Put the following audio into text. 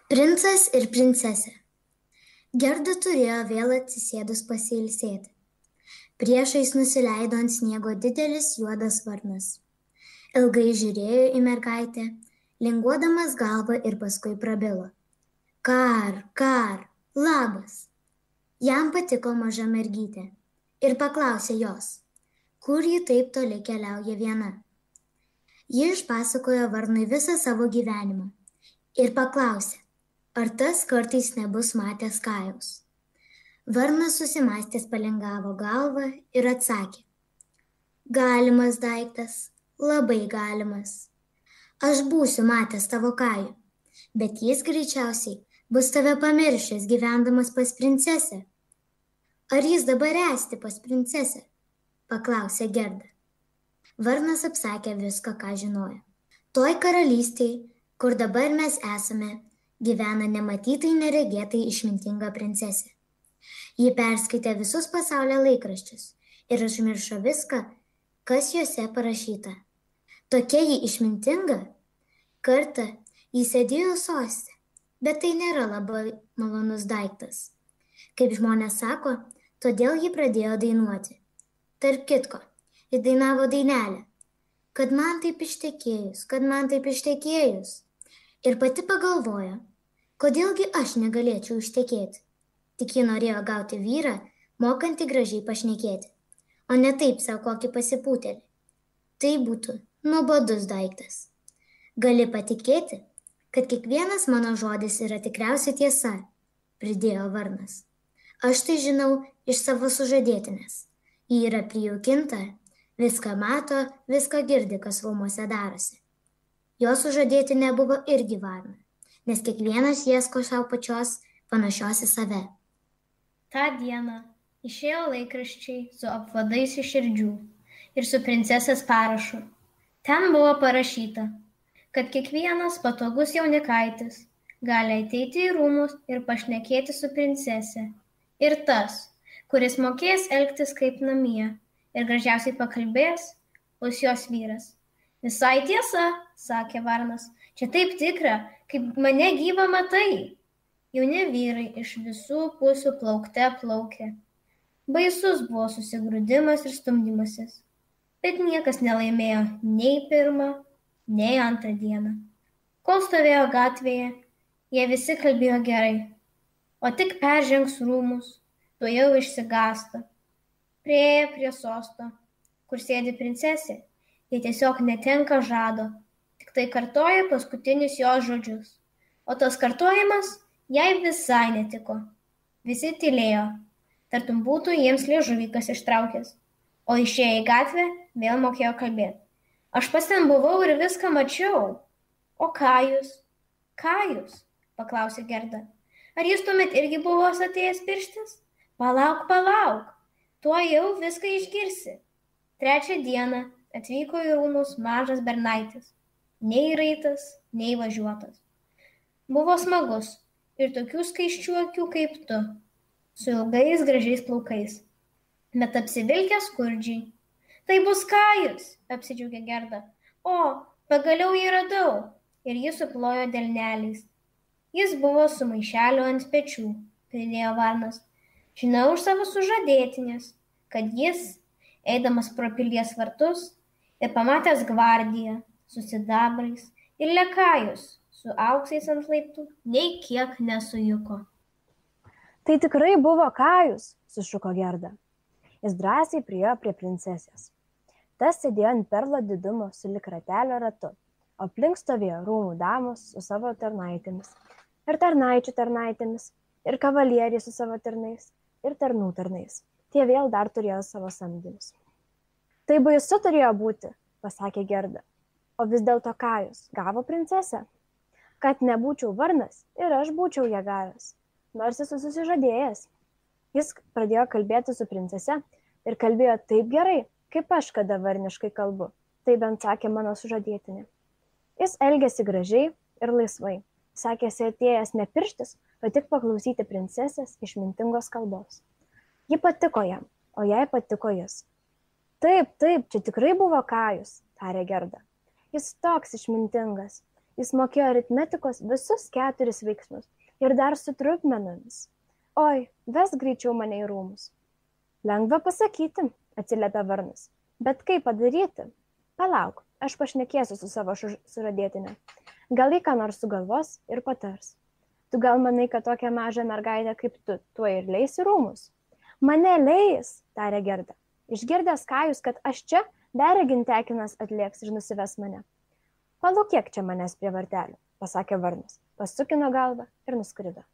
Princas ir princesė. Gerda turėjo vėl atsisėdus pasiilsėti. Priešais nusileido ant sniego didelis juodas varnas. Ilgai žiūrėjo į mergaitę, linguodamas galvą ir paskui prabilo. Kar, labas. Jam patiko maža mergytė ir paklausė jos, kur ji taip toli keliauja viena. Ji išpasakojo varnui visą savo gyvenimą ir paklausė, ar tas kartais nebus matęs Kajaus. Varnas susimąstęs palingavo galvą ir atsakė, galimas daiktas, labai galimas. Aš būsiu matęs tavo Kajų, bet jis greičiausiai bus tave pamiršęs gyvendamas pas princesę. Ar jis dabar esti pas princesę? Paklausė Gerda. Varnas apsakė viską, ką žinojo. Toj karalystėj, kur dabar mes esame, gyvena nematytai neregėtai išmintinga princesė. Ji perskaitė visus pasaulio laikraščius ir užmiršo viską, kas juose parašyta. Tokia ji išmintinga. Kartą ji sėdėjo soste, bet tai nėra labai malonus daiktas. Kaip žmonės sako, todėl ji pradėjo dainuoti. Tarp kitko, ji dainavo dainelę, kad man taip ištekėjus. Ir pati pagalvojo, kodėlgi aš negalėčiau ištekėti. Tik ji norėjo gauti vyrą, mokantį gražiai pašnekėti, o ne taip savo kokį pasipūtėlį. Tai būtų nuobodus daiktas. Gali patikėti, kad kiekvienas mano žodis yra tikriausiai tiesa, pridėjo varnas. Aš tai žinau iš savo sužadėtinės. Ji yra prijaukinta, viską mato, viską girdi, kas rūmuose darosi. Jos sužadėtinė buvo irgi varna, nes kiekvienas ieško savo pačios panašios į save. Ta diena išėjo laikraščiai su apvadais iš širdžių ir su princesės parašu. Ten buvo parašyta, kad kiekvienas patogus jaunikaitis gali ateiti į rūmus ir pašnekėti su princese. Ir tas, kuris mokės elgtis kaip namie ir gražiausiai pakalbės, bus jos vyras. Visai tiesa, sakė varnas, čia taip tikra, kaip mane gyvą matai. Jauni vyrai iš visų pusių plaukte plaukė. Baisus buvo susigrūdimas ir stumdymasis, bet niekas nelaimėjo nei pirmą, nei antrą dieną. Kol stovėjo gatvėje, jie visi kalbėjo gerai, o tik peržengs rūmus, tuojau išsigąsta. Priėję prie sosto, kur sėdi princesė, jie tiesiog netenka žado, tik tai kartoja paskutinius jos žodžius, o tas kartojimas jai visai netiko. Visi tylėjo, tartum būtų jiems liežuvį kas ištraukęs, o išėję į gatvę vėl mokėjo kalbėti. Aš pas ten buvau ir viską mačiau. O Kajus? Kajus? Paklausė Gerda. Ar jis tuomet irgi buvo atėjęs pirštis? Palauk, tuo jau viską išgirsi. Trečią dieną atvyko į rūmus mažas bernaitis, nei raitas, nei važiuotas. Buvo smagus ir tokių skaisčių akių kaip tu, su ilgais gražiais plaukais, bet apsivilkęs skurdžiai. Tai bus Kajus, apsidžiaugė Gerda. O, pagaliau jį radau, ir jis suplojo delneliais. Jis buvo su maišeliu ant pečių, pridėjo varnas. Žinau už savo sužadėtinės, kad jis, eidamas pro pilies vartus ir pamatęs gvardiją su sidabrais ir lekajus su auksais ant laiptų, nei kiek nesujuko. Tai tikrai buvo Kajus, sušuko Gerda. Jis drąsiai priėjo prie princesės. Tas sėdėjo ant perlo didumo sulig ratelio ratu, o aplink stovėjo rūmų damos su savo tarnaitėmis, ir tarnaičių tarnaitėmis, ir kavalieriai su savo tarnais, ir tarnų tarnais. Tie vėl dar turėjo savo samdinius. Tai baisu turėjo būti, pasakė Gerda, o vis dėlto Kajus gavo princesę. Kad nebūčiau varnas ir aš būčiau ją gavęs, nors esu susižadėjęs. Jis pradėjo kalbėti su princese ir kalbėjo taip gerai, kaip aš kada varniškai kalbu, tai bent sakė mano sužadėtinė. Jis elgėsi gražiai ir laisvai, sakėsi atėjęs ne pirštis, o tik paklausyti princesės išmintingos kalbos. Ji patiko jam, o jai patiko jis. Taip, čia tikrai buvo Kajus, tarė Gerda. Jis toks išmintingas. Jis mokėjo aritmetikos visus 4 veiksmus ir dar su trupmenomis. Oi, ves greičiau mane į rūmus. Lengva pasakyti, atsiliepė varnas. Bet kaip padaryti? Palauk, aš pašnekėsiu su savo suradėtine. Gal į ką nors sugalvos ir patars. Tu gal manai, kad tokią mažą mergaitę kaip tu tuo ir leis į rūmus? Mane leis, tarė Gerda. Išgirdęs Kajus, kad aš čia, beregint tekinas atlėks ir nusives mane. Palūkėk čia manęs prie vartelių, pasakė varnas, pasukino galvą ir nuskrido.